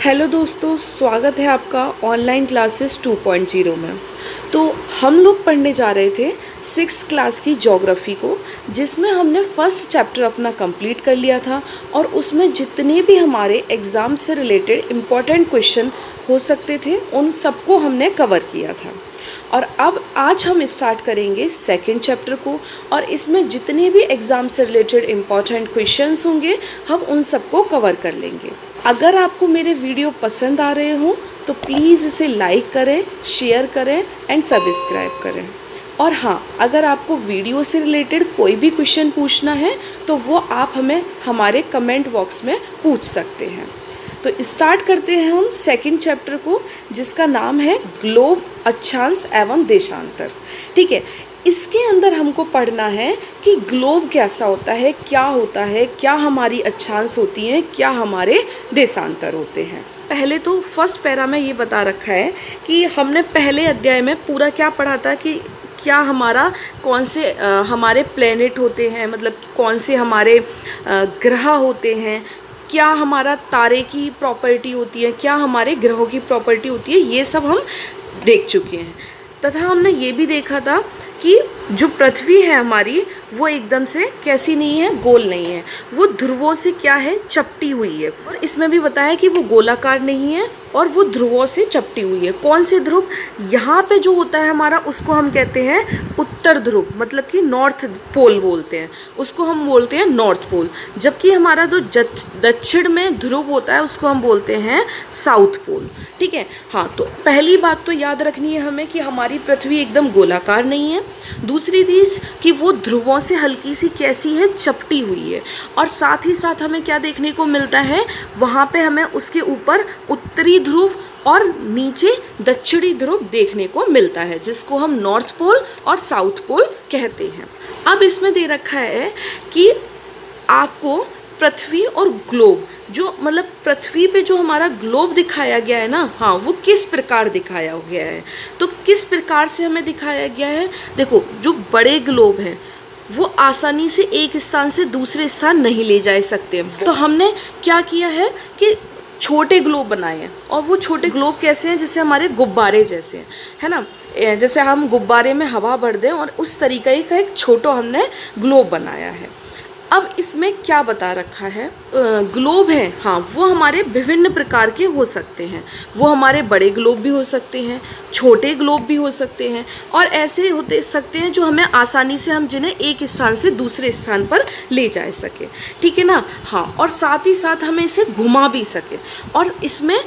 Hello दोस्तों, स्वागत है आपका ऑनलाइन क्लासेस 2.0 में। तो हम लोग पढ़ने जा रहे थे 6th क्लास की ज्योग्राफी को, जिसमें हमने फर्स्ट चैप्टर अपना कंप्लीट कर लिया था और उसमें जितने भी हमारे एग्ज़ाम से रिलेटेड इम्पॉर्टेंट क्वेश्चन हो सकते थे उन सबको हमने कवर किया था। और अब आज हम स्टार्ट करेंगे सेकंड चैप्टर को, और इसमें जितने भी एग्ज़ाम से रिलेटेड इम्पॉर्टेंट क्वेश्चंस होंगे हम उन सबको कवर कर लेंगे। अगर आपको मेरे वीडियो पसंद आ रहे हो तो प्लीज़ इसे लाइक करें, शेयर करें एंड सब्सक्राइब करें। और हाँ, अगर आपको वीडियो से रिलेटेड कोई भी क्वेश्चन पूछना है तो वो आप हमें हमारे कमेंट बॉक्स में पूछ सकते हैं। तो स्टार्ट करते हैं हम सेकंड चैप्टर को, जिसका नाम है ग्लोब, अक्षांश एवं देशांतर। ठीक है, इसके अंदर हमको पढ़ना है कि ग्लोब कैसा होता है, क्या होता है, क्या हमारी अक्षांश होती हैं, क्या हमारे देशांतर होते हैं। पहले तो फर्स्ट पैरा में ये बता रखा है कि हमने पहले अध्याय में पूरा क्या पढ़ा था कि क्या हमारा कौन से हमारे प्लेनेट होते हैं, मतलब कौन से हमारे ग्रह होते हैं, क्या हमारा तारे की प्रॉपर्टी होती है, क्या हमारे ग्रहों की प्रॉपर्टी होती है, ये सब हम देख चुके हैं। तथा हमने ये भी देखा था कि जो पृथ्वी है हमारी वो एकदम से कैसी नहीं है, गोल नहीं है, वो ध्रुवों से क्या है, चपटी हुई है। और इसमें भी बताया कि वो गोलाकार नहीं है और वो ध्रुवों से चपटी हुई है। कौन से ध्रुव? यहाँ पे जो होता है हमारा, उसको हम कहते हैं उत्तर ध्रुव, मतलब कि नॉर्थ पोल बोलते हैं, उसको हम बोलते हैं नॉर्थ पोल। जबकि हमारा जो दक्षिण में ध्रुव होता है उसको हम बोलते हैं साउथ पोल। ठीक है, हाँ। तो पहली बात तो याद रखनी है हमें कि हमारी पृथ्वी एकदम गोलाकार नहीं है। दूसरी चीज़ कि वो ध्रुवों से हल्की सी कैसी है, चपटी हुई है। और साथ ही साथ हमें क्या देखने को मिलता है, वहाँ पे हमें उसके ऊपर उत्तरी ध्रुव और नीचे दक्षिणी ध्रुव देखने को मिलता है, जिसको हम नॉर्थ पोल और साउथ पोल कहते हैं। अब इसमें दे रखा है कि आपको पृथ्वी और ग्लोब, जो मतलब पृथ्वी पे जो हमारा ग्लोब दिखाया गया है ना, हाँ, वो किस प्रकार दिखाया गया है। तो किस प्रकार से हमें दिखाया गया है, देखो, जो बड़े ग्लोब हैं वो आसानी से एक स्थान से दूसरे स्थान नहीं ले जा सकते। तो हमने क्या किया है कि छोटे ग्लोब बनाए हैं, और वो छोटे ग्लोब कैसे हैं, जैसे हमारे गुब्बारे जैसे हैं, है ना, जैसे हम गुब्बारे में हवा भर दें, और उस तरीके का एक छोटा हमने ग्लोब बनाया है। अब इसमें क्या बता रखा है, ग्लोब हैं, हाँ, वो हमारे विभिन्न प्रकार के हो सकते हैं। वो हमारे बड़े ग्लोब भी हो सकते हैं, छोटे ग्लोब भी हो सकते हैं, और ऐसे होते सकते हैं जो हमें आसानी से हम जिन्हें एक स्थान से दूसरे स्थान पर ले जा सके। ठीक है ना, हाँ। और साथ ही साथ हमें इसे घुमा भी सके। और इसमें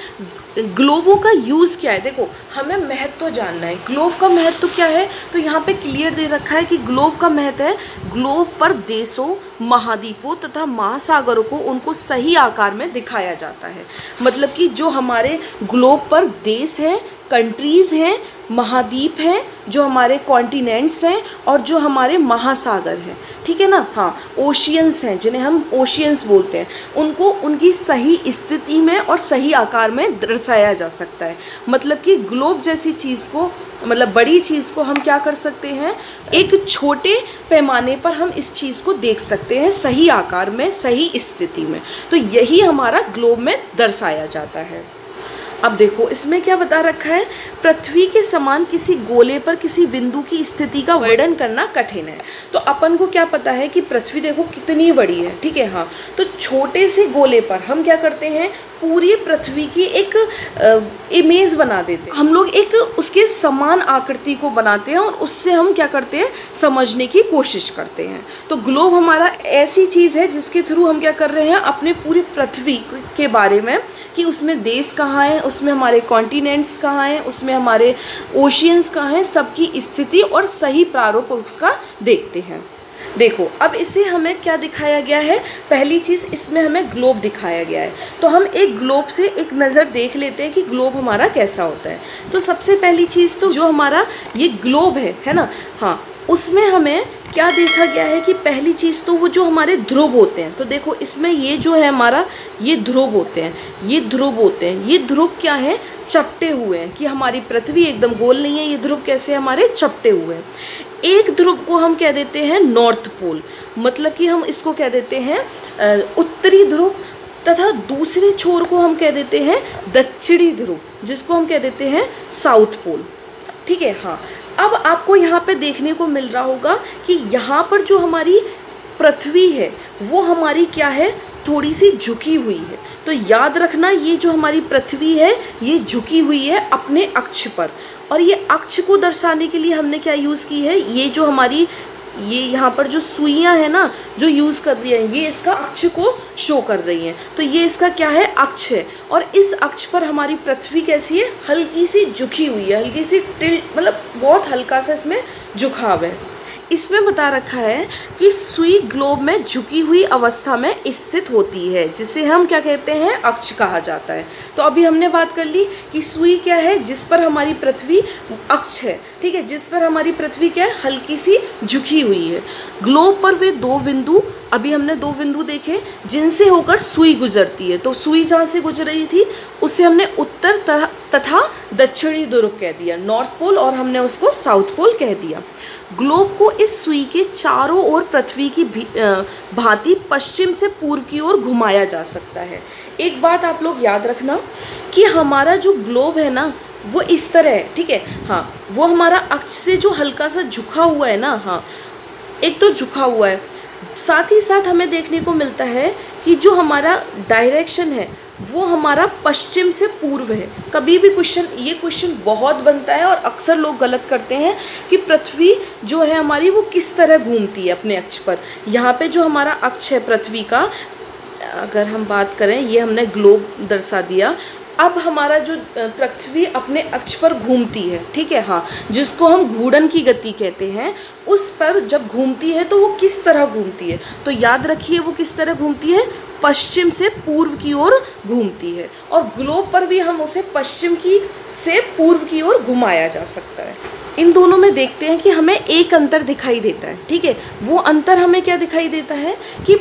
ग्लोबों का यूज़ क्या है, देखो, हमें महत्व जानना है। ग्लोब का महत्व क्या है, तो यहाँ पे क्लियर दे रखा है कि ग्लोब का महत्व है, ग्लोब पर देशों, महाद्वीपों तथा महासागरों को उनको सही आकार में दिखाया जाता है। मतलब कि जो हमारे ग्लोब पर देश हैं, कंट्रीज़ हैं, महाद्वीप हैं, जो हमारे कॉन्टिनेंट्स हैं, और जो हमारे महासागर हैं, ठीक है ना, हाँ, ओशियंस हैं, जिन्हें हम ओशियंस बोलते हैं, उनको उनकी सही स्थिति में और सही आकार में दर्शाया जा सकता है। मतलब कि ग्लोब जैसी चीज़ को, मतलब बड़ी चीज़ को हम क्या कर सकते हैं, एक छोटे पैमाने पर हम इस चीज़ को देख सकते हैं, सही आकार में, सही स्थिति में। तो यही हमारा ग्लोब में दर्शाया जाता है। अब देखो, इसमें क्या बता रखा है, पृथ्वी के समान किसी गोले पर किसी बिंदु की स्थिति का वर्णन करना कठिन है। तो अपन को क्या पता है कि पृथ्वी देखो कितनी बड़ी है, ठीक है, हाँ। तो छोटे से गोले पर हम क्या करते हैं, पूरी पृथ्वी की एक इमेज बना देते हैं। हम लोग एक उसके समान आकृति को बनाते हैं और उससे हम क्या करते हैं, समझने की कोशिश करते हैं। तो ग्लोब हमारा ऐसी चीज़ है जिसके थ्रू हम क्या कर रहे हैं, अपने पूरी पृथ्वी के बारे में, कि उसमें देश कहाँ हैं, उसमें हमारे कॉन्टिनेंट्स कहाँ हैं, उसमें हमारे ओशियंस कहाँ हैं, सबकी स्थिति और सही प्रारूप उसका देखते हैं। देखो, अब इसे हमें क्या दिखाया गया है, पहली चीज़ इसमें हमें ग्लोब दिखाया गया है। तो हम एक ग्लोब से एक नज़र देख लेते हैं कि ग्लोब हमारा कैसा होता है। तो सबसे पहली चीज़ तो जो हमारा ये ग्लोब है ना, हाँ, उसमें हमें क्या देखा गया है कि पहली चीज़ तो वो जो हमारे ध्रुव होते हैं। तो देखो, इसमें ये जो है हमारा, ये ध्रुव होते हैं, ये ध्रुव होते हैं। ये ध्रुव क्या है, चपटे हुए हैं, कि हमारी पृथ्वी एकदम गोल नहीं है, ये ध्रुव कैसे हमारे चपटे हुए हैं। एक ध्रुव को हम कह देते हैं नॉर्थ पोल, मतलब कि हम इसको कह देते हैं उत्तरी ध्रुव, तथा दूसरे छोर को हम कह देते हैं दक्षिणी ध्रुव, जिसको हम कह देते हैं साउथ पोल। ठीक है, हाँ। अब आपको यहाँ पे देखने को मिल रहा होगा कि यहाँ पर जो हमारी पृथ्वी है वो हमारी क्या है, थोड़ी सी झुकी हुई है। तो याद रखना, ये जो हमारी पृथ्वी है ये झुकी हुई है अपने अक्ष पर, और ये अक्ष को दर्शाने के लिए हमने क्या यूज़ की है, ये जो हमारी ये यहाँ पर जो सुइयाँ हैं ना जो यूज़ कर रही हैं, ये इसका अक्ष को शो कर रही हैं। तो ये इसका क्या है, अक्ष है। और इस अक्ष पर हमारी पृथ्वी कैसी है, हल्की सी झुकी हुई है, हल्की सी टिल्ट, मतलब बहुत हल्का सा इसमें झुकाव है। इसमें बता रखा है कि सुई ग्लोब में झुकी हुई अवस्था में स्थित होती है, जिसे हम क्या कहते हैं, अक्ष कहा जाता है। तो अभी हमने बात कर ली कि सुई क्या है, जिस पर हमारी पृथ्वी अक्ष है, ठीक है, जिस पर हमारी पृथ्वी क्या है, हल्की सी झुकी हुई है। ग्लोब पर वे दो बिंदु, अभी हमने दो बिंदु देखे जिनसे होकर सुई गुजरती है। तो सुई जहाँ से गुजर रही थी उसे हमने उत्तर तथा दक्षिणी ध्रुव कह दिया, नॉर्थ पोल, और हमने उसको साउथ पोल कह दिया। ग्लोब को इस सुई के चारों ओर पृथ्वी की भांति पश्चिम से पूर्व की ओर घुमाया जा सकता है। एक बात आप लोग याद रखना कि हमारा जो ग्लोब है ना वो इस तरह है, ठीक है, हाँ, वो हमारा अक्ष से जो हल्का सा झुका हुआ है ना, हाँ, एक तो झुका हुआ है, साथ ही साथ हमें देखने को मिलता है कि जो हमारा डायरेक्शन है वो हमारा पश्चिम से पूर्व है। कभी भी ये क्वेश्चन बहुत बनता है और अक्सर लोग गलत करते हैं कि पृथ्वी जो है हमारी वो किस तरह घूमती है अपने अक्ष पर। यहाँ पे जो हमारा अक्ष है पृथ्वी का, अगर हम बात करें, ये हमने ग्लोब दर्शा दिया। अब हमारा जो पृथ्वी अपने अक्ष पर घूमती है, ठीक है, हाँ, जिसको हम घूर्णन की गति कहते हैं, उस पर जब घूमती है तो वो किस तरह घूमती है, तो याद रखिए वो किस तरह घूमती है, पश्चिम से पूर्व की ओर घूमती है। और ग्लोब पर भी हम उसे पश्चिम से पूर्व की ओर घुमाया जा सकता है। इन दोनों में देखते हैं कि हमें एक अंतर दिखाई देता है, ठीक है, वो अंतर हमें क्या दिखाई देता है कि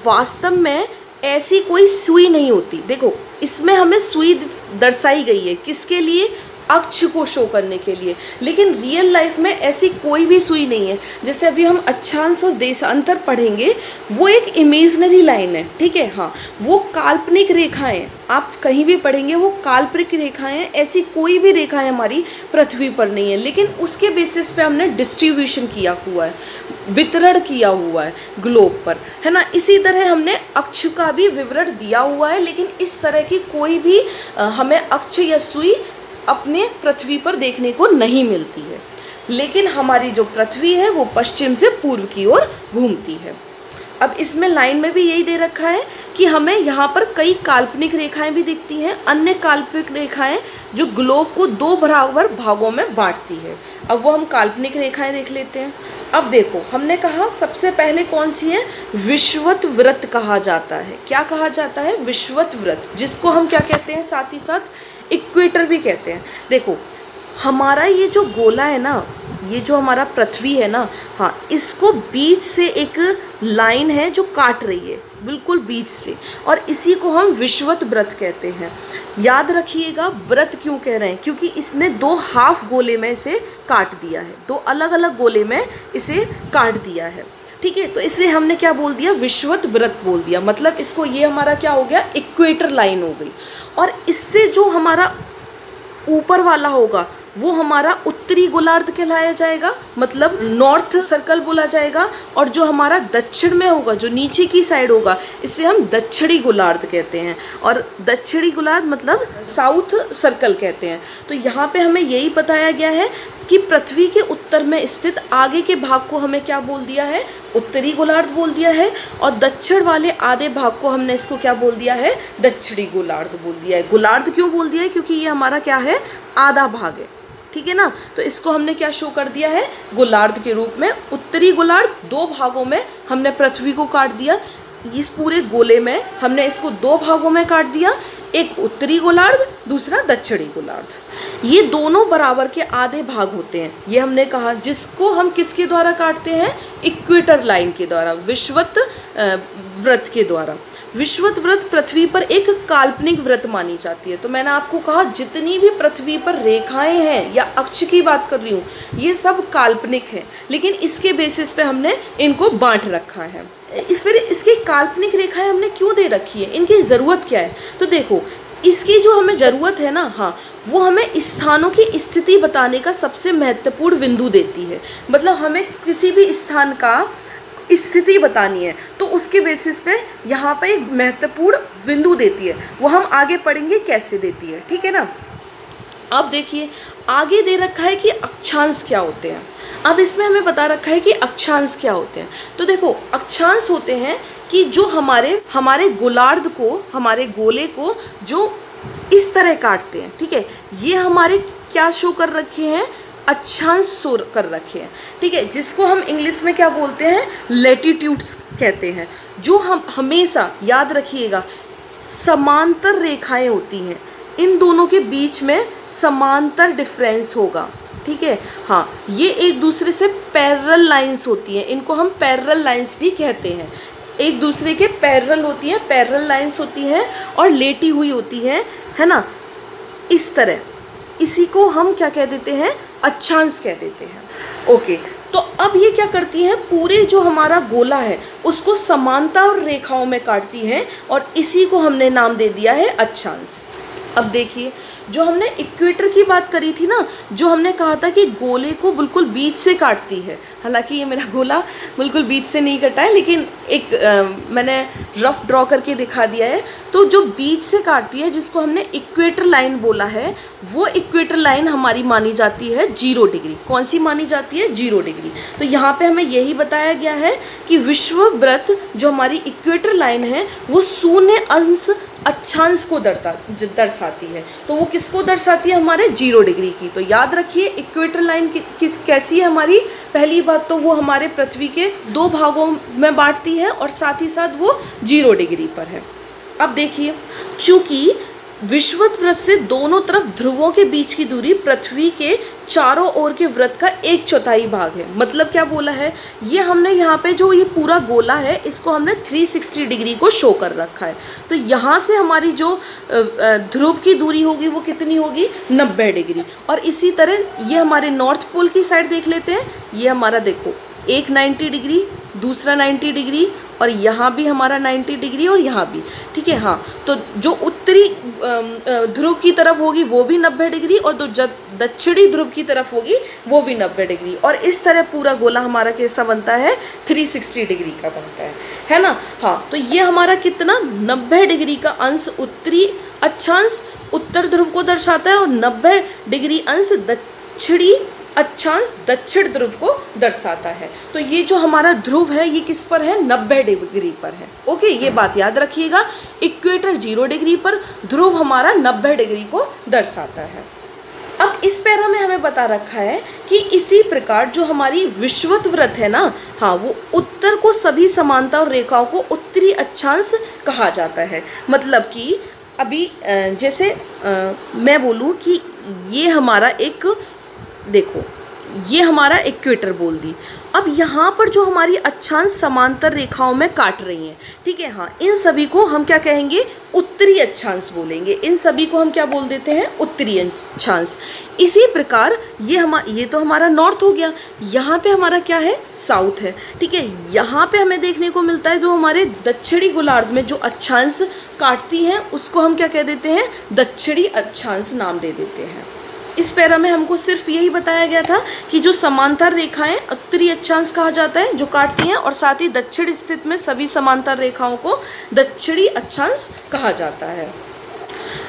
वास्तव में ऐसी कोई सुई नहीं होती। देखो इसमें हमें सुई दर्शाई गई है, किसके लिए, अक्ष को शो करने के लिए, लेकिन रियल लाइफ में ऐसी कोई भी सुई नहीं है। जैसे अभी हम अक्षांश और देशांतर पढ़ेंगे, वो एक इमेजिनरी लाइन है, ठीक है, हाँ, वो काल्पनिक रेखाएं आप कहीं भी पढ़ेंगे, वो काल्पनिक रेखाएं, ऐसी कोई भी रेखाएं हमारी पृथ्वी पर नहीं है, लेकिन उसके बेसिस पे हमने डिस्ट्रीब्यूशन किया हुआ है, वितरण किया हुआ है ग्लोब पर, है ना। इसी तरह हमने अक्ष का भी विवरण दिया हुआ है, लेकिन इस तरह की कोई भी हमें अक्ष या सुई अपने पृथ्वी पर देखने को नहीं मिलती है। लेकिन हमारी जो पृथ्वी है वो पश्चिम से पूर्व की ओर घूमती है। अब इसमें लाइन में भी यही दे रखा है कि हमें यहाँ पर कई काल्पनिक रेखाएं भी दिखती हैं, अन्य काल्पनिक रेखाएं जो ग्लोब को दो बराबर भागों में बांटती है। अब वो हम काल्पनिक रेखाएं देख लेते हैं। अब देखो हमने कहा सबसे पहले कौन सी है, विषुवत वृत्त कहा जाता है। क्या कहा जाता है, विषुवत वृत्त, जिसको हम क्या कहते हैं, साथ ही साथ इक्वेटर भी कहते हैं। देखो हमारा ये जो गोला है ना, ये जो हमारा पृथ्वी है ना, हाँ, इसको बीच से एक लाइन है जो काट रही है, बिल्कुल बीच से, और इसी को हम विषुवत वृत्त कहते हैं। याद रखिएगा वृत्त क्यों कह रहे हैं, क्योंकि इसने दो हाफ गोले में इसे काट दिया है, दो अलग अलग गोले में इसे काट दिया है, ठीक है। तो इसलिए हमने क्या बोल दिया, विषुवत वृत्त बोल दिया। मतलब इसको, ये हमारा क्या हो गया, इक्वेटर लाइन हो गई। और इससे जो हमारा ऊपर वाला होगा वो हमारा उत्तरी गोलार्ध कहलाया जाएगा, मतलब नॉर्थ सर्कल बोला जाएगा। और जो हमारा दक्षिण में होगा, जो नीचे की साइड होगा, इसे हम दक्षिणी गोलार्ध कहते हैं। और दक्षिणी गोलार्ध मतलब साउथ सर्कल कहते हैं। तो यहाँ पे हमें यही बताया गया है कि पृथ्वी के उत्तर में स्थित आगे के भाग को हमें क्या बोल दिया है, उत्तरी गोलार्ध बोल दिया है। और दक्षिण वाले आधे भाग को हमने इसको क्या बोल दिया है, दक्षिणी गोलार्ध बोल दिया है। गोलार्ध क्यों बोल दिया है, क्योंकि ये हमारा क्या है, आधा भाग है, ठीक है ना। तो इसको हमने क्या शो कर दिया है, गोलार्ध के रूप में। उत्तरी गोलार्ध दो भागों में हमने पृथ्वी को काट दिया। इस पूरे गोले में हमने इसको दो भागों में काट दिया, एक उत्तरी गोलार्ध, दूसरा दक्षिणी गोलार्ध। ये दोनों बराबर के आधे भाग होते हैं, ये हमने कहा, जिसको हम किसके द्वारा काटते हैं, इक्वेटर लाइन के द्वारा, विषुवत वृत्त के द्वारा। विषुवत वृत्त पृथ्वी पर एक काल्पनिक वृत्त मानी जाती है। तो मैंने आपको कहा जितनी भी पृथ्वी पर रेखाएं हैं या अक्ष की बात कर रही हूँ, ये सब काल्पनिक है, लेकिन इसके बेसिस पे हमने इनको बांट रखा है। फिर इसकी काल्पनिक रेखाएं हमने क्यों दे रखी है, इनकी ज़रूरत क्या है? तो देखो, इसकी जो हमें ज़रूरत है ना, हाँ, वो हमें स्थानों की स्थिति बताने का सबसे महत्वपूर्ण बिंदु देती है। मतलब हमें किसी भी स्थान का स्थिति बतानी है तो उसके बेसिस पे यहाँ पे एक महत्वपूर्ण बिंदु देती है। वो हम आगे पढ़ेंगे कैसे देती है, ठीक है ना। अब देखिए, आगे दे रखा है कि अक्षांश क्या होते हैं। अब इसमें हमें बता रखा है कि अक्षांश क्या होते हैं। तो देखो, अक्षांश होते हैं कि जो हमारे गोलार्ध को, हमारे गोले को जो इस तरह काटते हैं, ठीक है, ये हमारे क्या शो कर रखे हैं, अक्षांश शो कर रखे हैं, ठीक है, जिसको हम इंग्लिश में क्या बोलते हैं, लैटिट्यूड्स कहते हैं। जो हम हमेशा याद रखिएगा, समांतर रेखाएं होती हैं, इन दोनों के बीच में समांतर डिफरेंस होगा, ठीक है। हाँ, ये एक दूसरे से पैरेलल लाइंस होती हैं, इनको हम पैरेलल लाइंस भी कहते हैं। एक दूसरे के पैरेलल होती हैं, पैरेलल लाइंस होती हैं और लेटी हुई होती हैं, है ना, इस तरह। इसी को हम क्या कह देते हैं, अक्षांश कह देते हैं। ओके, तो अब ये क्या करती हैं, पूरे जो हमारा गोला है उसको समांतर रेखाओं में काटती हैं और इसी को हमने नाम दे दिया है अक्षांश। अब देखिए, जो हमने इक्वेटर की बात करी थी ना, जो हमने कहा था कि गोले को बिल्कुल बीच से काटती है, हालांकि ये मेरा गोला बिल्कुल बीच से नहीं कटा है, लेकिन एक मैंने रफ ड्रॉ करके दिखा दिया है। तो जो बीच से काटती है, जिसको हमने इक्वेटर लाइन बोला है, वो इक्वेटर लाइन हमारी मानी जाती है 0 डिग्री। कौन सी मानी जाती है, 0 डिग्री। तो यहाँ पे हमें यही बताया गया है कि विषुववृत्त जो हमारी इक्वेटर लाइन है वो 0 अंश अक्षांश को दर्शाती है। तो वो किसको दर्शाती है, हमारे 0 डिग्री की। तो याद रखिए, इक्वेटर लाइन कैसी है हमारी, पहली बात तो वो हमारे पृथ्वी के 2 भागों में बांटती है और साथ ही साथ वो 0 डिग्री पर है। अब देखिए, चूंकि विषुवत वृत्त से दोनों तरफ ध्रुवों के बीच की दूरी पृथ्वी के चारों ओर के वृत्त का 1/4 भाग है। मतलब क्या बोला है, ये हमने यहाँ पे जो ये पूरा गोला है इसको हमने 360 डिग्री को शो कर रखा है। तो यहाँ से हमारी जो ध्रुव की दूरी होगी वो कितनी होगी, 90 डिग्री। और इसी तरह ये हमारे नॉर्थ पोल की साइड देख लेते हैं। ये हमारा देखो, एक 90 डिग्री, दूसरा 90 डिग्री, और यहाँ भी हमारा 90 डिग्री और यहाँ भी, ठीक है। हाँ, तो जो उत्तरी ध्रुव की तरफ होगी वो भी 90 डिग्री और जो दक्षिणी ध्रुव की तरफ होगी वो भी 90 डिग्री। और इस तरह पूरा गोला हमारा कैसा बनता है, 360 डिग्री का बनता है ना। हाँ, तो ये हमारा कितना, 90 डिग्री का अंश उत्तरी अक्षांश उत्तर ध्रुव को दर्शाता है और 90 डिग्री अंश दक्षिणी अक्षांश दक्षिण ध्रुव को दर्शाता है। तो ये जो हमारा ध्रुव है ये किस पर है, 90 डिग्री पर है। ओके, ये बात याद रखिएगा, इक्वेटर 0 डिग्री पर, ध्रुव हमारा 90 डिग्री को दर्शाता है। अब इस पैरा में हमें बता रखा है कि इसी प्रकार जो हमारी विषुवत वृत्त है ना, हाँ, वो उत्तर को सभी समांतर रेखाओं को उत्तरी अक्षांश कहा जाता है। मतलब कि अभी जैसे मैं बोलूँ कि ये हमारा एक, देखो, ये हमारा इक्वेटर बोल दी। अब यहाँ पर जो हमारी अक्षांश समांतर रेखाओं में काट रही हैं, ठीक है, हाँ, इन सभी को हम क्या कहेंगे, उत्तरी अक्षांश बोलेंगे। इन सभी को हम क्या बोल देते हैं, उत्तरी अक्षांश। इसी प्रकार ये तो हमारा नॉर्थ हो गया, यहाँ पे हमारा क्या है, साउथ है, ठीक है। यहाँ पे हमें देखने को मिलता है जो हमारे दक्षिणी गोलार्ध में जो अक्षांश काटती हैं उसको हम क्या कह देते हैं, दक्षिणी अक्षांश नाम दे देते हैं। इस पैरा में हमको सिर्फ यही बताया गया था कि जो समांतर रेखाएं उत्तरी अक्षांश कहा जाता है जो काटती हैं, और साथ ही दक्षिण स्थित में सभी समांतर रेखाओं को दक्षिणी अक्षांश कहा जाता है।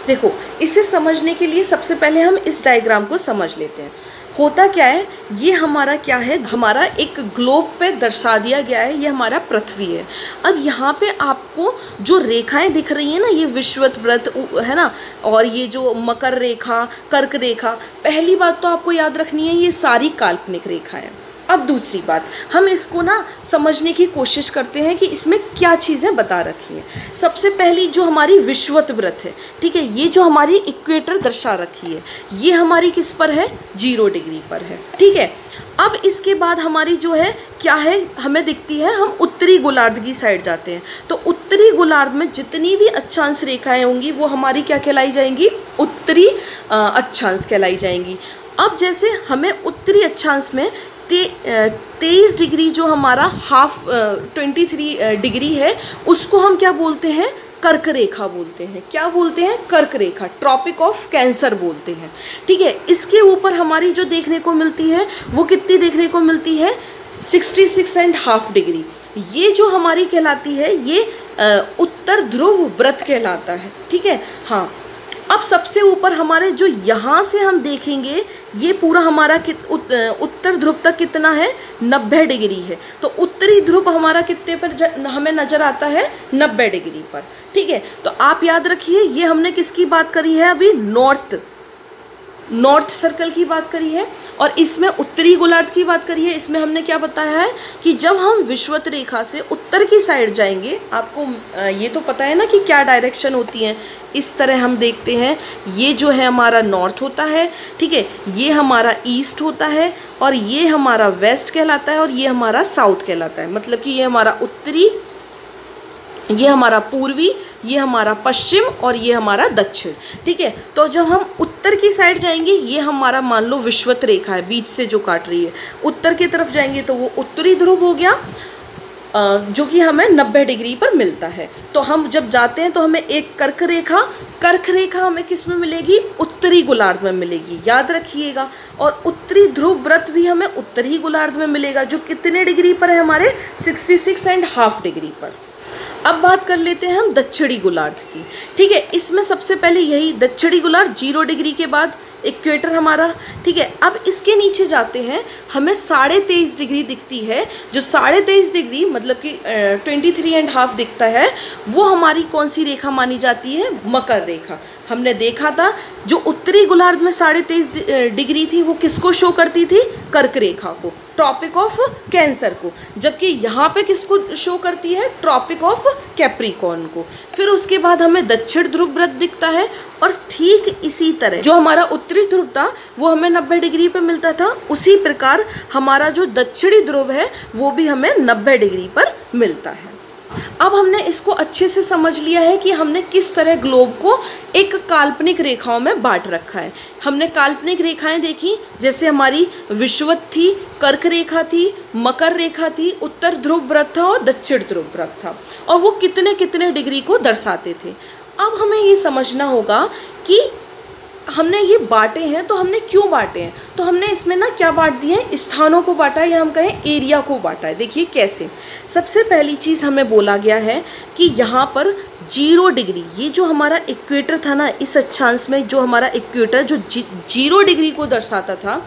देखो, इसे समझने के लिए सबसे पहले हम इस डायग्राम को समझ लेते हैं। होता क्या है, ये हमारा क्या है, हमारा एक ग्लोब पे दर्शा दिया गया है, ये हमारा पृथ्वी है। अब यहाँ पे आपको जो रेखाएं दिख रही हैं ना, ये विषुवत वृत्त है ना, और ये जो मकर रेखा, कर्क रेखा, पहली बात तो आपको याद रखनी है, ये सारी काल्पनिक रेखाएं। अब दूसरी बात, हम इसको ना समझने की कोशिश करते हैं कि इसमें क्या चीज़ें बता रखी हैं। सबसे पहली जो हमारी विषुवत वृत्त है, ठीक है, ये जो हमारी इक्वेटर दर्शा रखी है, ये हमारी किस पर है, 0 डिग्री पर है, ठीक है। अब इसके बाद हमारी जो है क्या है, हमें दिखती है, हम उत्तरी गोलार्ध की साइड जाते हैं। तो उत्तरी गोलार्ध में जितनी भी अक्षांश रेखाएं होंगी वो हमारी क्या कहलाई जाएंगी, उत्तरी अक्षांश कहलाई जाएंगी। अब जैसे हमें उत्तरी अक्षांश में 23 डिग्री जो हमारा 23 डिग्री है उसको हम क्या बोलते हैं, कर्क रेखा बोलते हैं। क्या बोलते हैं, कर्क रेखा, ट्रॉपिक ऑफ कैंसर बोलते हैं। ठीक है, इसके ऊपर हमारी जो देखने को मिलती है वो कितनी देखने को मिलती है, 66.5 डिग्री। ये जो हमारी कहलाती है ये उत्तर ध्रुव व्रत कहलाता है। ठीक है, हाँ। अब सबसे ऊपर हमारे जो यहाँ से हम देखेंगे ये पूरा हमारा उत्तर ध्रुव तक कितना है, 90 डिग्री है। तो उत्तरी ध्रुव हमारा कितने पर हमें नज़र आता है, 90 डिग्री पर। ठीक है, तो आप याद रखिए ये हमने किसकी बात करी है अभी, नॉर्थ सर्कल की बात करी है, और इसमें उत्तरी गोलार्ध की बात करी है। इसमें हमने क्या बताया है कि जब हम विषुवत रेखा से उत्तर की साइड जाएंगे, आपको ये तो पता है ना कि क्या डायरेक्शन होती है। इस तरह हम देखते हैं, ये जो है हमारा नॉर्थ होता है, ठीक है, ये हमारा ईस्ट होता है, और ये हमारा वेस्ट कहलाता है, और ये हमारा साउथ कहलाता है। मतलब कि ये हमारा उत्तरी, ये हमारा पूर्वी, ये हमारा पश्चिम, और ये हमारा दक्षिण। ठीक है, तो जब हम उत्तर की साइड जाएंगे, ये हमारा मान लो विषुवत रेखा है बीच से जो काट रही है, उत्तर की तरफ जाएंगे तो वो उत्तरी ध्रुव हो गया, जो कि हमें 90 डिग्री पर मिलता है। तो हम जब जाते हैं तो हमें एक कर्क रेखा हमें किस में मिलेगी, उत्तरी गोलार्ध में मिलेगी, याद रखिएगा। और उत्तरी ध्रुव व्रत भी हमें उत्तरी गोलार्ध में मिलेगा, जो कितने डिग्री पर है हमारे, 66.5 डिग्री पर। अब बात कर लेते हैं हम दक्षिणी गोलार्ध की। ठीक है, इसमें सबसे पहले यही दक्षिणी गोलार्ध 0 डिग्री के बाद इक्वेटर हमारा। ठीक है, अब इसके नीचे जाते हैं, हमें 23.5 डिग्री दिखती है। जो 23.5 डिग्री मतलब कि 23.5 दिखता है, वो हमारी कौन सी रेखा मानी जाती है, मकर रेखा। हमने देखा था जो उत्तरी गोलार्ध में 23.5 डिग्री थी वो किसको शो करती थी, कर्क रेखा को, ट्रॉपिक ऑफ कैंसर को, जबकि यहाँ पे किसको शो करती है, ट्रॉपिक ऑफ कैप्रिकॉर्न को। फिर उसके बाद हमें दक्षिण ध्रुव व्रत दिखता है, और ठीक इसी तरह जो हमारा उत्तरी ध्रुव था वो हमें 90 डिग्री पे मिलता था, उसी प्रकार हमारा जो दक्षिणी ध्रुव है वो भी हमें 90 डिग्री पर मिलता है। अब हमने इसको अच्छे से समझ लिया है कि हमने किस तरह ग्लोब को एक काल्पनिक रेखाओं में बांट रखा है। हमने काल्पनिक रेखाएं देखी, जैसे हमारी विषुवत थी, कर्क रेखा थी, मकर रेखा थी, उत्तर ध्रुव व्रत था और दक्षिण ध्रुव व्रत था, और वो कितने कितने डिग्री को दर्शाते थे। अब हमें ये समझना होगा कि हमने ये बांटे हैं तो हमने क्यों बांटे हैं। तो हमने इसमें ना क्या बांट दिए हैं, स्थानों को बांटा है, या हम कहें एरिया को बांटा है। देखिए कैसे। सबसे पहली चीज़ हमें बोला गया है कि यहाँ पर 0 डिग्री, ये जो हमारा इक्वेटर था ना, इस अक्षांश में जो हमारा इक्वेटर जो 0 डिग्री को दर्शाता था,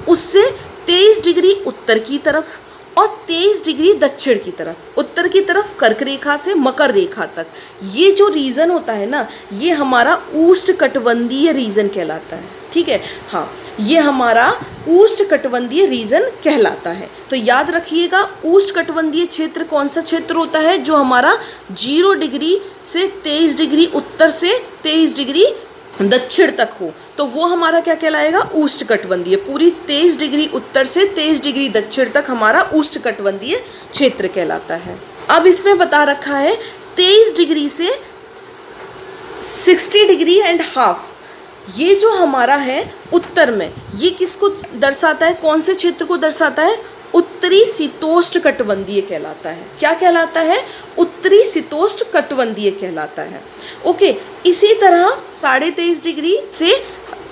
उससे 23 डिग्री उत्तर की तरफ और 23 डिग्री दक्षिण की तरफ, उत्तर की तरफ कर्क रेखा से मकर रेखा तक, ये जो रीजन होता है ना, ये हमारा उष्णकटिबंधीय रीजन कहलाता है। ठीक है, हाँ, ये हमारा उष्णकटिबंधीय रीजन कहलाता है। तो याद रखिएगा, उष्णकटिबंधीय क्षेत्र कौन सा क्षेत्र होता है, जो हमारा 0 डिग्री से 23 डिग्री उत्तर से 23 डिग्री दक्षिण तक हो, तो वो हमारा क्या कहलाएगा, उष्णकटिबंधीय। पूरी 23 डिग्री उत्तर से 23 डिग्री दक्षिण तक हमारा उष्णकटिबंधीय क्षेत्र कहलाता है। अब इसमें बता रखा है 23 डिग्री से 60 डिग्री एंड हाफ, ये जो हमारा है उत्तर में, ये किसको दर्शाता है, कौन से क्षेत्र को दर्शाता है, उत्तरी शीतोष्ण कटिबंधीय कहलाता है। क्या कहलाता है, उत्तरी शीतोष्ण कटिबंधीय कहलाता है। ओके, इसी तरह 23.5 डिग्री से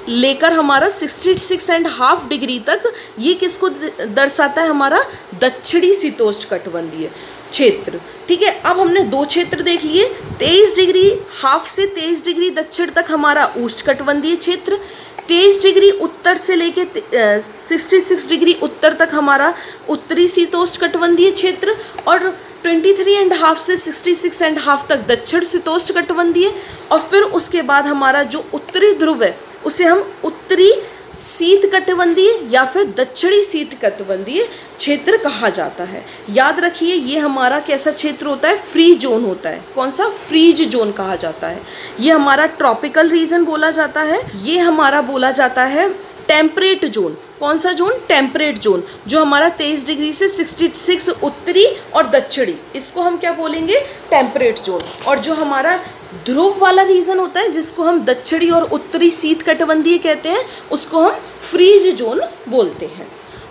लेकर हमारा 66.5 डिग्री तक ये किसको दर्शाता है, हमारा दक्षिणी शीतोष्ण कटिबंधीय क्षेत्र। ठीक है, अब हमने 2 क्षेत्र देख लिए, 23 डिग्री हाफ से 23 डिग्री दक्षिण तक हमारा उष्णकटिबंधीय क्षेत्र, 23 डिग्री उत्तर से लेके 66 डिग्री उत्तर तक हमारा उत्तरी शीतोष्ण कटिबंधीय क्षेत्र, और 23.5 से 66.5 तक दक्षिण शीतोष्ण कटिबंधीय, और फिर उसके बाद हमारा जो उत्तरी ध्रुव है उसे हम उत्तरी शीत कटिबंधीय या फिर दक्षिणी शीत कटिबंधीय क्षेत्र कहा जाता है। याद रखिए, ये हमारा कैसा क्षेत्र होता है, फ्री जोन होता है। कौन सा, फ्रीज जोन कहा जाता है। ये हमारा ट्रॉपिकल रीजन बोला जाता है, ये हमारा बोला जाता है टेम्परेट जोन। कौन सा जोन? टेम्परेट जोन, जो हमारा 23 डिग्री से 66 उत्तरी और दक्षिणी, इसको हम क्या बोलेंगे? Temperate zone. और जो हमारा ध्रुव वाला रीजन होता है, जिसको हम दक्षिणी और उत्तरी शीतकटिबंधीय कहते हैं, उसको हम फ्रीज जोन बोलते हैं।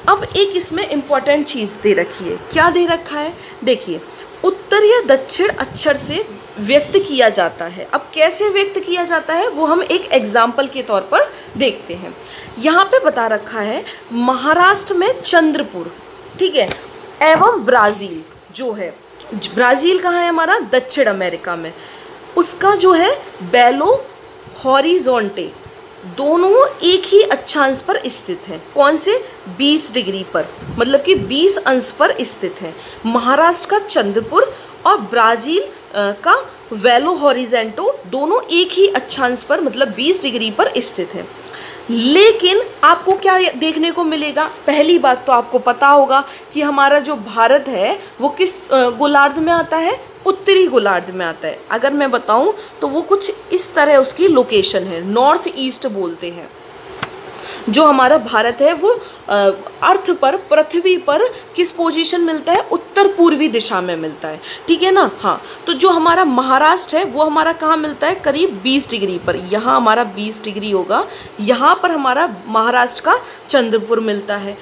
अब एक इसमें इम्पॉर्टेंट चीज़ दे रखी है। क्या दे रखा है? देखिए, उत्तर या दक्षिण अक्षर से व्यक्त किया जाता है। अब कैसे व्यक्त किया जाता है वो हम एक एग्जाम्पल के तौर पर देखते हैं। यहाँ पे बता रखा है महाराष्ट्र में चंद्रपुर, ठीक है, एवं ब्राज़ील जो है, ब्राज़ील कहाँ है हमारा? दक्षिण अमेरिका में। उसका जो है बेलो हॉरिजॉन्टे, दोनों एक ही अक्षांश पर स्थित है। कौन से? 20 डिग्री पर, मतलब कि 20 अंश पर स्थित है। महाराष्ट्र का चंद्रपुर और ब्राज़ील का वेलो हॉरिजेंटो दोनों एक ही अक्षांश पर, मतलब 20 डिग्री पर स्थित है। लेकिन आपको क्या देखने को मिलेगा? पहली बात तो आपको पता होगा कि हमारा जो भारत है वो किस गोलार्ध में आता है? उत्तरी गोलार्ध में आता है। अगर मैं बताऊं तो वो कुछ इस तरह उसकी लोकेशन है, नॉर्थ ईस्ट बोलते हैं। जो हमारा भारत है वो अर्थ पर, पृथ्वी पर किस पोजीशन मिलता है? उत्तर पूर्वी दिशा में मिलता है, ठीक है ना? हाँ, तो जो हमारा महाराष्ट्र है वो हमारा कहाँ मिलता है? करीब 20 डिग्री पर। यहाँ हमारा 20 डिग्री होगा, यहाँ पर हमारा महाराष्ट्र का चंद्रपुर मिलता है।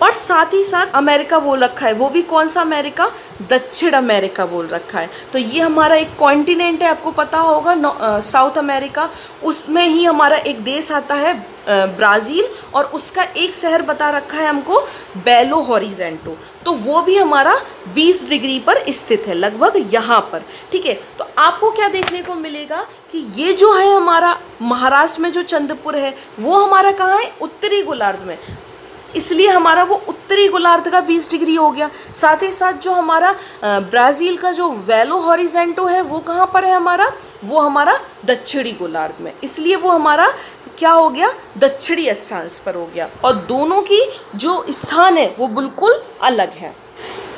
और साथ ही साथ अमेरिका बोल रखा है, वो भी कौन सा अमेरिका? दक्षिण अमेरिका बोल रखा है। तो ये हमारा एक कॉन्टिनेंट है, आपको पता होगा, साउथ अमेरिका। उसमें ही हमारा एक देश आता है ब्राज़ील, और उसका एक शहर बता रखा है हमको बेलो हॉरिजेंटो। तो वो भी हमारा 20 डिग्री पर स्थित है, लगभग यहाँ पर, ठीक है। तो आपको क्या देखने को मिलेगा कि ये जो है हमारा महाराष्ट्र में जो चंद्रपुर है वो हमारा कहाँ है? उत्तरी गोलार्ध में, इसलिए हमारा वो उत्तरी गोलार्ध का 20 डिग्री हो गया। साथ ही साथ जो हमारा ब्राज़ील का जो वेलो हॉरिजेंटो है वो कहाँ पर है हमारा? वो हमारा दक्षिणी गोलार्ध में, इसलिए वो हमारा क्या हो गया? दक्षिणी अक्षांश पर हो गया। और दोनों की जो स्थान है वो बिल्कुल अलग है।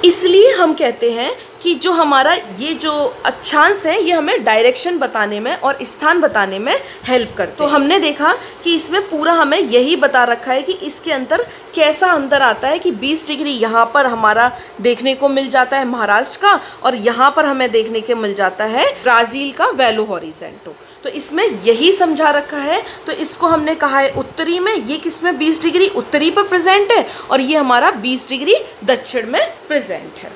इसलिए हम कहते हैं कि जो हमारा ये जो अक्षांश है ये हमें डायरेक्शन बताने में और स्थान बताने में हेल्प करते हैं। तो हमने देखा कि इसमें पूरा हमें यही बता रखा है कि इसके अंदर कैसा अंदर आता है कि 20 डिग्री यहाँ पर हमारा देखने को मिल जाता है महाराष्ट्र का, और यहाँ पर हमें देखने को मिल जाता है ब्राज़ील का वेलो हॉरिजेंटो। तो इसमें यही समझा रखा है। तो इसको हमने कहा है उत्तरी में, ये किसमें? 20 डिग्री उत्तरी पर प्रेजेंट है, और ये हमारा 20 डिग्री दक्षिण में प्रेजेंट है।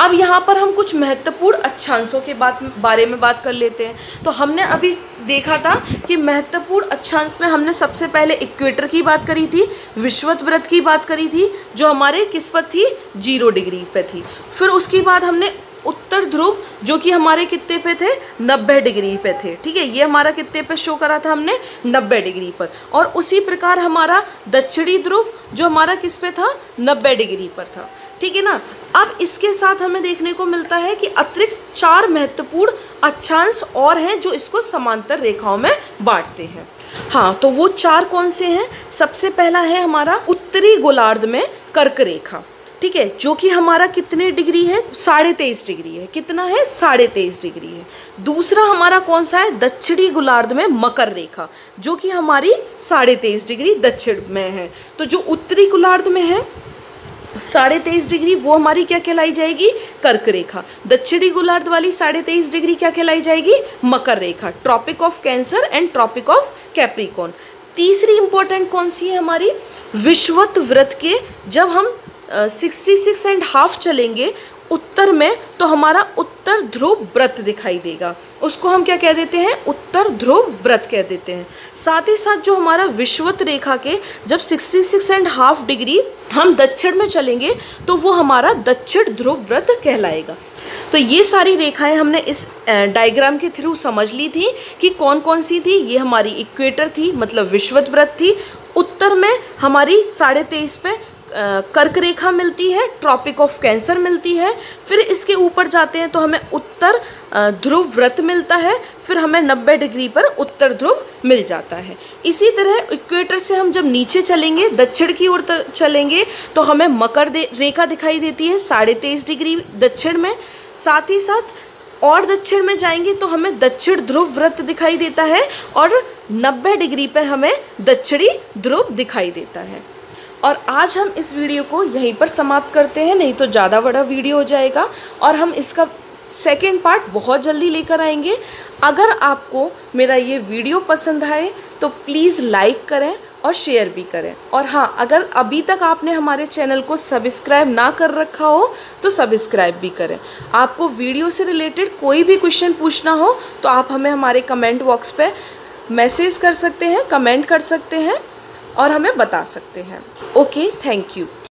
अब यहाँ पर हम कुछ महत्वपूर्ण अक्षांशों के बारे में बात कर लेते हैं। तो हमने अभी देखा था कि महत्वपूर्ण अक्षांश में हमने सबसे पहले इक्वेटर की बात करी थी, विषुवत की बात करी थी, जो हमारे किस पर थी? 0 डिग्री पे थी। फिर उसके बाद हमने उत्तर ध्रुव, जो कि हमारे कितने पे थे? 90 डिग्री पे थे, ठीक है। ये हमारा कितने पे शो करा था हमने? 90 डिग्री पर। और उसी प्रकार हमारा दक्षिणी ध्रुव जो हमारा किस पे था? 90 डिग्री पर था, ठीक है ना। अब इसके साथ हमें देखने को मिलता है कि अतिरिक्त 4 महत्वपूर्ण अक्षांश और हैं जो इसको समांतर रेखाओं में बांटते हैं। हाँ, तो वो 4 कौन से हैं? सबसे पहला है हमारा उत्तरी गोलार्ध में कर्क रेखा, ठीक है, जो कि हमारा कितने डिग्री है? 23.5 डिग्री है। कितना है? 23.5 डिग्री है। दूसरा हमारा कौन सा है? दक्षिणी गोलार्ध में मकर रेखा, जो कि हमारी 23.5 डिग्री दक्षिण में है। तो जो उत्तरी गोलार्ध में है 23.5 डिग्री, वो हमारी क्या कहलाई जाएगी? कर्क रेखा। दक्षिणी गोलार्ध वाली 23.5 डिग्री क्या कहलाई जाएगी? मकर रेखा, tropic of cancer and tropic of capricorn. तीसरी इंपॉर्टेंट कौन सी है हमारी? विषुवत वृत्त के जब हम 66.5 चलेंगे उत्तर में, तो हमारा उत्तर ध्रुव व्रत दिखाई देगा। उसको हम क्या कह देते हैं? उत्तर ध्रुव व्रत कह देते हैं। साथ ही साथ जो हमारा विषुवत रेखा के जब 66.5 डिग्री हम दक्षिण में चलेंगे तो वो हमारा दक्षिण ध्रुव व्रत कहलाएगा। तो ये सारी रेखाएं हमने इस डायग्राम के थ्रू समझ ली थी कि कौन कौन सी थी। ये हमारी इक्वेटर थी, मतलब विषुवत व्रत थी। उत्तर में हमारी 23.5 पे कर्क रेखा मिलती है, ट्रॉपिक ऑफ कैंसर मिलती है। फिर इसके ऊपर जाते हैं तो हमें उत्तर ध्रुव व्रत मिलता है। फिर हमें 90 डिग्री पर उत्तर ध्रुव मिल जाता है। इसी तरह इक्वेटर से हम जब नीचे चलेंगे, दक्षिण की ओर चलेंगे, तो हमें मकर रेखा दिखाई देती है 23.5 डिग्री दक्षिण में। साथ ही साथ और दक्षिण में जाएंगे तो हमें दक्षिण ध्रुव व्रत दिखाई देता है, और 90 डिग्री पर हमें दक्षिणी ध्रुव दिखाई देता है। और आज हम इस वीडियो को यहीं पर समाप्त करते हैं, नहीं तो ज़्यादा बड़ा वीडियो हो जाएगा और हम इसका सेकेंड पार्ट बहुत जल्दी लेकर आएंगे। अगर आपको मेरा ये वीडियो पसंद आए तो प्लीज़ लाइक करें और शेयर भी करें। और हाँ, अगर अभी तक आपने हमारे चैनल को सब्सक्राइब ना कर रखा हो तो सब्सक्राइब भी करें। आपको वीडियो से रिलेटेड कोई भी क्वेश्चन पूछना हो तो आप हमें हमारे कमेंट बॉक्स पे मैसेज कर सकते हैं, कमेंट कर सकते हैं और हमें बता सकते हैं। Okay, thank you.